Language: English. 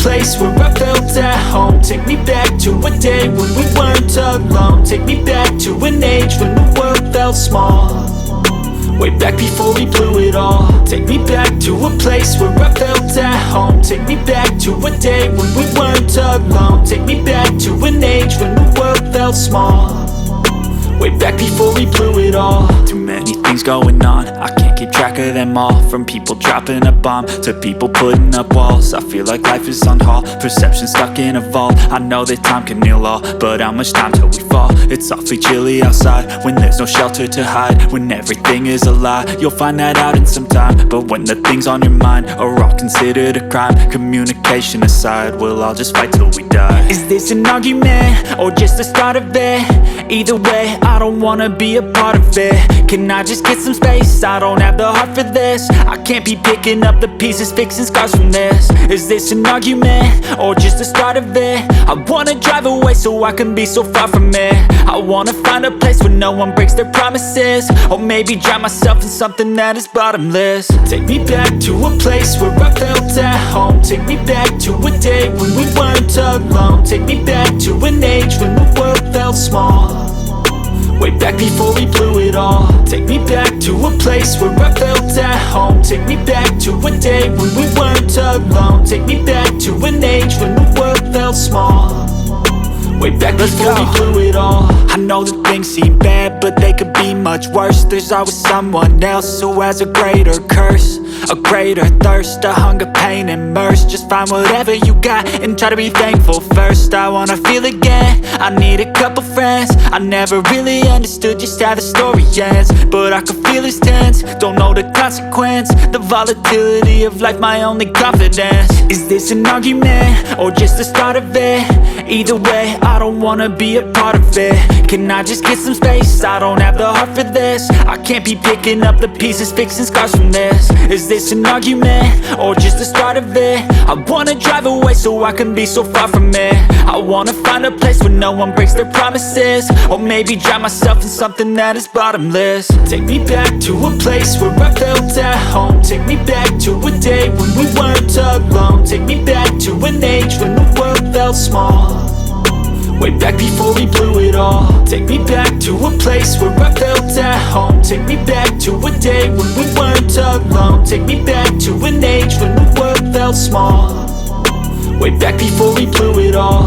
place where I felt at home. Take me back to a day when we weren't alone. Take me back to an age when the world felt small, way back before we blew it all. Take me back to a place where I felt at home. Take me back to a day when we weren't alone. Take me back to an age when the world felt small, way back before we blew it all. Too many things going on, I can't keep track of them all. From people dropping a bomb to people putting up walls. I feel like life is on hold, perception stuck in a vault. I know that time can heal all, but how much time till we fall? It's awfully chilly outside when there's no shelter to hide. When everything is a lie, you'll find that out in some time. But when the things on your mind are all considered a crime, communication aside, we'll all just fight till we die. Is this an argument or just the start of it? Either way, I don't wanna be a part of it. Can I just get some space? I don't have the heart for this. I can't be picking up the pieces, fixing scars from this. Is this an argument or just the start of it? I wanna drive away so I can be so far from it. I wanna find a place where no one breaks their promises, or maybe drown myself in something that is bottomless. Take me back to a place where I felt at home. Take me back to a day when we weren't alone. Take me back to an age when the world felt small, way back before we blew it all. Take me back to a place where I felt at home. Take me back to a day when we weren't alone. Take me back to an age when the world felt small, way back before we blew it all. I know that things seem bad, but they could be much worse. There's always someone else who has a greater curse, a greater thirst, a hunger, pain, and mercy. Just find whatever you got and try to be thankful first. I wanna feel again, I need a couple friends. I never really understood just how the story ends, but I can feel it's tense, don't know the consequence. The volatility of life, my only confidence. Is this an argument or just the start of it? Either way, I don't wanna be a part of it. Can I just get some space? I don't have the heart for this. I can't be picking up the pieces, fixing scars from this. Is this an argument or just the start of it? I wanna drive away so I can be so far from it. I wanna find a place where no one breaks their promises, or maybe drown myself in something that is bottomless. Take me back to a place where I felt at home. Take me back to a day when we weren't alone. Take me back to an age when the world felt small, way back before we blew it all. Take me back to a place where I felt at home. Take me back to a day when we weren't alone. Take me back to an age when the world felt small, way back before we blew it all.